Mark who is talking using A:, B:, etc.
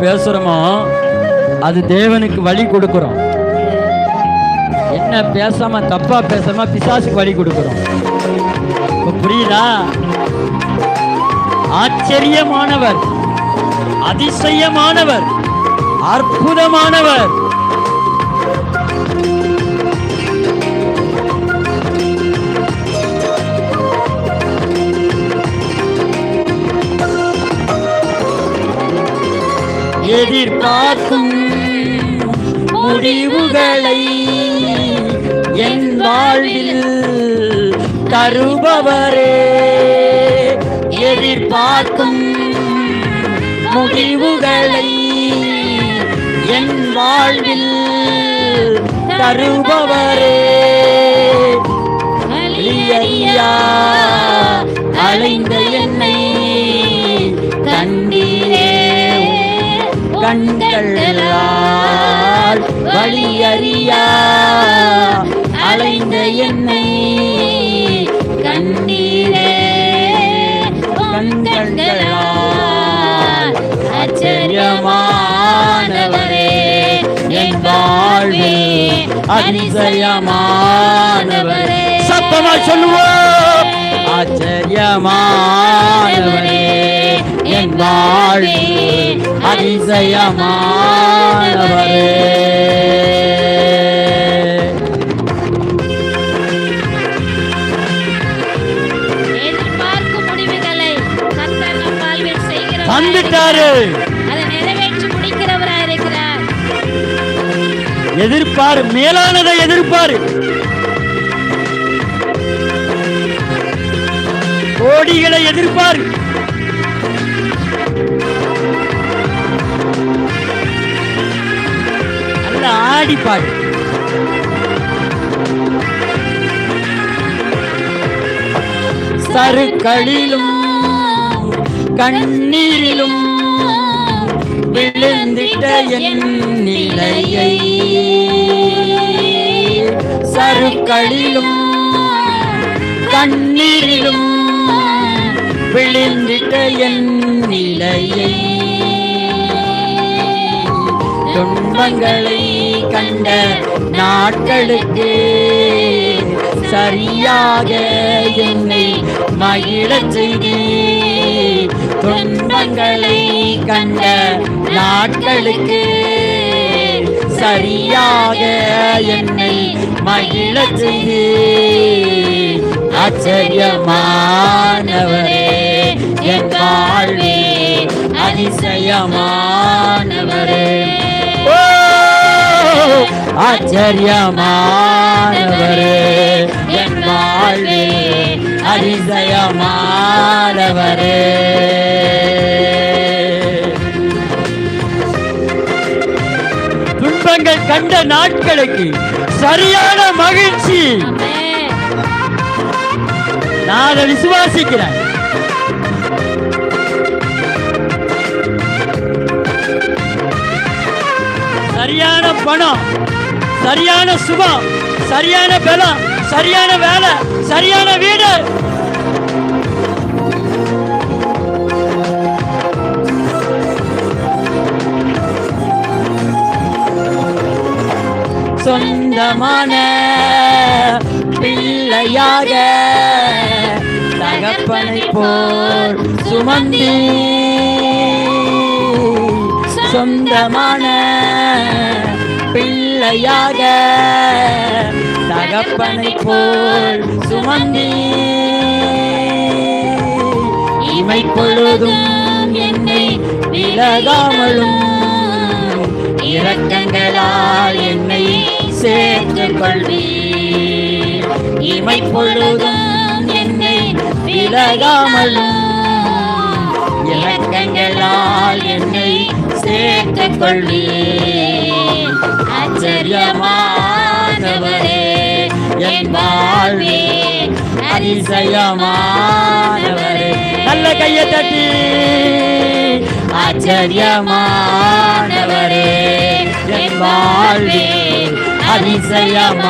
A: பேசுறோமோ அது தேவனுக்கு வழி கொடுக்கிறோம். என்ன பேசாம தப்பா பேசாம பிசாசுக்கு வழி கொடுக்கிறோம். புரியுதா? ஆச்சரியமானவர், அதிசயமானவர், அற்புதமானவர். எதிர்பார்க்கும் முடிவுகளை என் வாழ்வில் தருபவரே, எதிர்பார்க்கும் முடிவுகளை என் வாழ்வில் தருபவரே, ஐயா அலைந்த என்னை கண்டீரே, கண்களால் வழி அறியா அலைந்த என்னை கண்டீரே, கண்களால் ஆச்சரியமானவரே, என் வாழ்வே அதிசயமானவரே. சத்தமா சொல்லுவோம், ஆச்சரியமானவரே, என் வாழ்வே அதிசயமானவரே.
B: எதிர்பார்க்கும் முடிவுகளை கர்த்தர் நம் வாழ்வில் செய்கிறவர்,
A: தந்துட்டாரு,
B: அதை நிறைவேற்றி முடிக்கிறவராய் இருக்கிறார்.
A: எதிர்பாரு, மேலானதை எதிர்பாரு. கோடிகளை எதிர்பாரு. நல்ல ஆடிப்பாடு. சருக்களிலும் கண்ணீரிலும் விழுந்திட்ட என் நிலையை, சருக்களிலும் கண்ணீரிலும் விழுந்திட்ட என் நிலையை, துன்பங்களை கண்ட நாட்களுக்கு சரியாக என்னை மகிழச் செய்தி, துன்பங்களை கண்ட நாட்களுக்கு சரியாக என்னை மகிழச் செய்தி, ஆச்சரியமானவரே, என் வாழ்வே அதிசயமானவரே. ஓ ஆச்சரியமானவரே, என் வாழ்வே அதிசயமானவரே. துன்பங்கள் கண்ட நாட்களுக்கு சரியான மகிழ்ச்சி. நான் அதை விசுவாசிக்கிறேன். சரியான பணம், சரியான சுகம், சரியான பலம், சரியான வேலை, சரியான வீடு, சொந்தமான பிள்ளையாக தகப்பனை போல் சுமந்தி, சொந்தமான பிள்ளையாக தகப்பனை போல் சுமந்தி, இமை பொழுதும் என்னை விலகாமலும் இரக்கங்களால் என்னை சேர்த்துக் கொள்வீர், இமை பொழுதும் என்னை விலகாமலும் இரக்கங்களால் என்னை சேர்த்துக் கொள்வீர், ஆச்சரியமானவரே, என் வாழ்வே அதிசயமானவரே. நல்ல கையை தட்டி, ஆச்சரியமானவரே, என் வாழ்வே அதிசயமானவரே.